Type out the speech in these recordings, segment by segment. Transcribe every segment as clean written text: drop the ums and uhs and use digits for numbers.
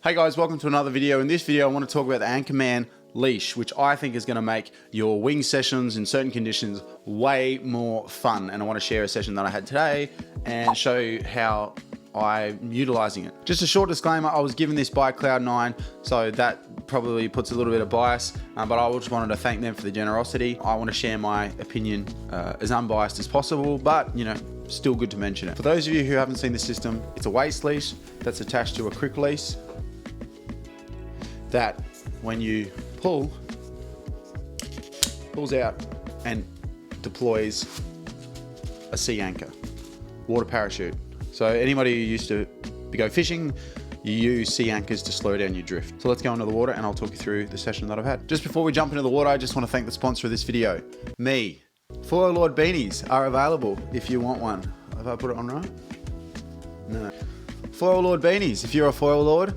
Hey guys, welcome to another video. In this video, I want to talk about the Anchorman leash, which I think is going to make your wing sessions in certain conditions way more fun. And I want to share a session that I had today and show you how I'm utilizing it. Just a short disclaimer, I was given this by Cloud9, so that probably puts a little bit of bias, but I just wanted to thank them for the generosity. I want to share my opinion as unbiased as possible, but you know, still good to mention it. For those of you who haven't seen the system, it's a waist leash that's attached to a crick leash that when you pulls out and deploys a sea anchor, water parachute. So anybody who used to go fishing, you use sea anchors to slow down your drift. So let's go into the water and I'll talk you through the session that I've had. Just before we jump into the water, I just want to thank the sponsor of this video, me. Foil Lord beanies are available if you want one. Have I put it on right? No. Foil Lord beanies, if you're a Foil Lord,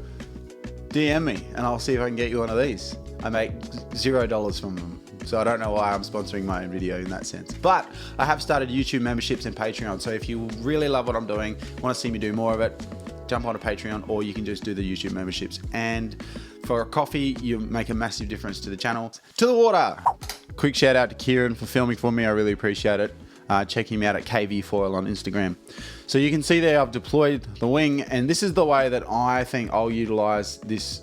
DM me and I'll see if I can get you one of these. I make $0 from them, so I don't know why I'm sponsoring my own video in that sense. But I have started YouTube memberships and Patreon, so if you really love what I'm doing, want to see me do more of it, jump onto Patreon, or you can just do the YouTube memberships. And for a coffee, you make a massive difference to the channel. To the water! Quick shout out to Kieran for filming for me, I really appreciate it. Check him out at KV Foil on Instagram. So you can see there I've deployed the wing, and this is the way that I think I'll utilize this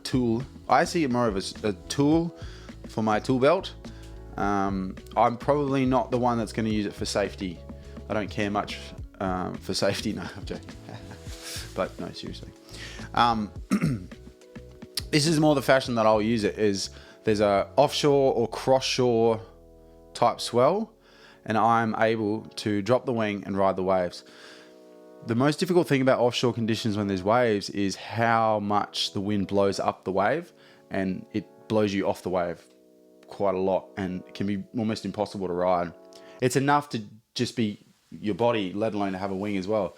tool. I see it more of a tool for my tool belt. I'm probably not the one that's going to use it for safety. I don't care much for safety. No, I'm joking. But no, seriously. This is more the fashion that I'll use it is there's a offshore or cross shore type swell, and I'm able to drop the wing and ride the waves. The most difficult thing about offshore conditions when there's waves is how much the wind blows up the wave, and it blows you off the wave quite a lot, and it can be almost impossible to ride. It's enough to just be your body, let alone to have a wing as well.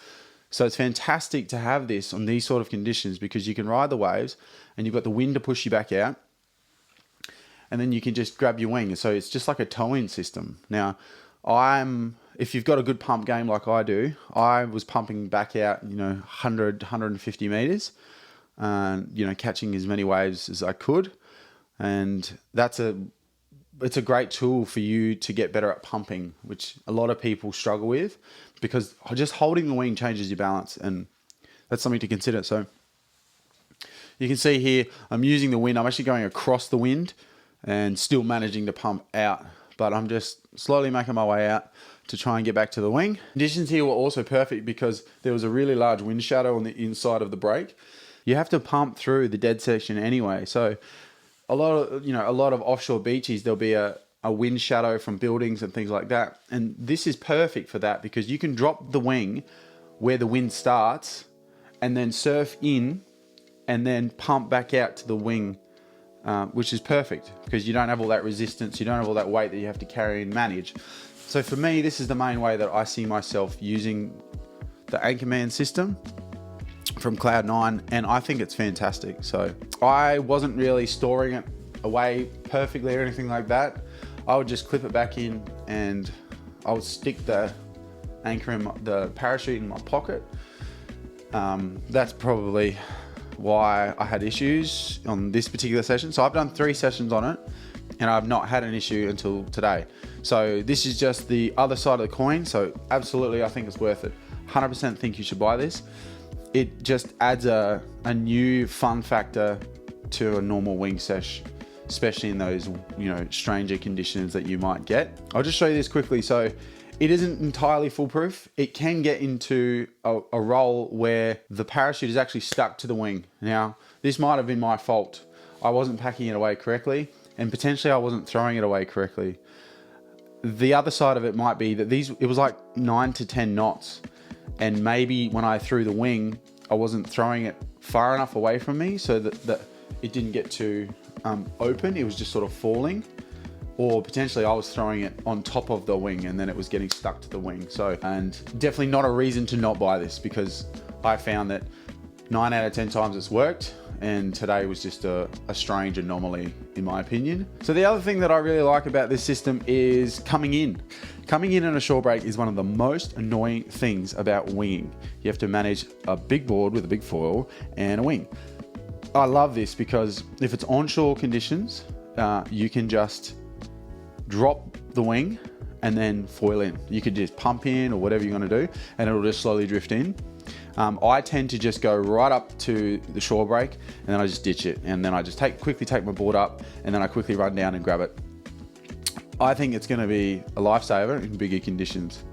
So it's fantastic to have this on these sort of conditions because you can ride the waves and you've got the wind to push you back out, and then you can just grab your wing. So it's just like a tow-in system. Now, if you've got a good pump game like I do, I was pumping back out, 100, 150 meters, catching as many waves as I could. And it's a great tool for you to get better at pumping, which a lot of people struggle with because just holding the wing changes your balance, and that's something to consider. So you can see here, I'm using the wind. I'm actually going across the wind and still managing to pump out, but I'm just slowly making my way out to try and get back to the wing. Conditions here were also perfect because there was a really large wind shadow on the inside of the brake. You have to pump through the dead section anyway. So a lot of offshore beaches, there'll be a wind shadow from buildings and things like that. And this is perfect for that because you can drop the wing where the wind starts and then surf in and then pump back out to the wing, which is perfect because you don't have all that resistance, you don't have all that weight that you have to carry and manage. So for me, this is the main way that I see myself using the Anchorman system from Cloud9, and I think it's fantastic. So I wasn't really storing it away perfectly or anything like that. I would just clip it back in and I would stick the anchor in the parachute in my pocket. That's probably why I had issues on this particular session. So I've done 3 sessions on it and I've not had an issue until today. So this is just the other side of the coin. So absolutely, I think it's worth it. 100% think you should buy this. It just adds a new fun factor to a normal wing sesh, especially in those, stranger conditions that you might get. I'll just show you this quickly. So it isn't entirely foolproof. It can get into a roll where the parachute is actually stuck to the wing. Now, this might have been my fault. I wasn't packing it away correctly, and potentially I wasn't throwing it away correctly. The other side of it might be that it was like 9 to 10 knots. And maybe when I threw the wing, I wasn't throwing it far enough away from me so that it didn't get too open. It was just sort of falling. Or potentially I was throwing it on top of the wing and then it was getting stuck to the wing. So, and definitely not a reason to not buy this because I found that 9 out of 10 times it's worked. and today was just a strange anomaly in my opinion. So the other thing that I really like about this system is coming in. Coming in on a shore break is one of the most annoying things about winging. You have to manage a big board with a big foil and a wing. I love this because if it's onshore conditions, you can just drop the wing and then foil in. You could just pump in or whatever you're gonna do, and it'll just slowly drift in. I tend to just go right up to the shore break and then I just ditch it. And then I just quickly take my board up and then I quickly run down and grab it. I think it's gonna be a lifesaver in bigger conditions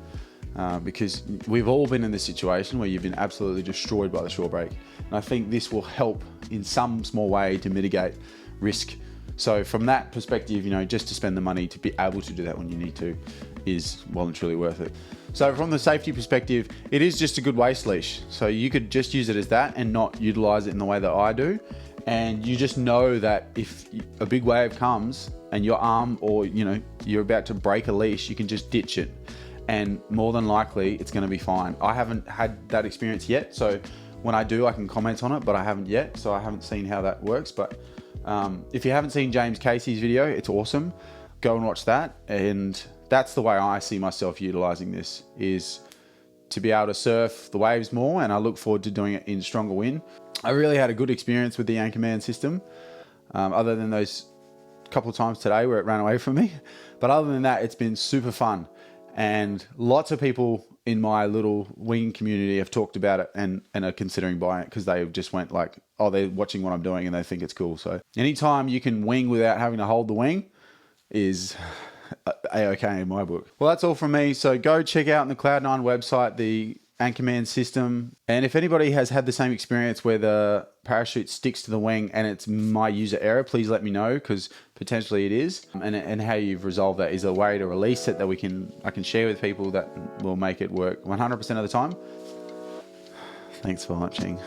because we've all been in this situation where you've been absolutely destroyed by the shore break. And I think this will help in some small way to mitigate risk. So from that perspective, just to spend the money to be able to do that when you need to is well and truly worth it. So from the safety perspective, it is just a good waist leash. So you could just use it as that and not utilize it in the way that I do. And you just know that if a big wave comes and your arm or you're about to break a leash, you can just ditch it. And more than likely, it's gonna be fine. I haven't had that experience yet. So when I do, I can comment on it, but I haven't yet. So I haven't seen how that works. But if you haven't seen James Casey's video, it's awesome. Go and watch that. And that's the way I see myself utilizing this, is to be able to surf the waves more. And I look forward to doing it in stronger wind. I really had a good experience with the Anchorman system, other than those couple of times today where it ran away from me. But other than that, it's been super fun. And lots of people in my little wing community have talked about it and are considering buying it because they just went like, oh, they're watching what I'm doing and they think it's cool. So anytime you can wing without having to hold the wing is a-okay in my book. Well, that's all from me. So go check out on the Cloud9 website the Anchorman system. And if anybody has had the same experience where the parachute sticks to the wing and it's my user error, please let me know, because potentially it is. And how you've resolved that. Is there a way to release it that I can share with people that will make it work 100% of the time? Thanks for watching.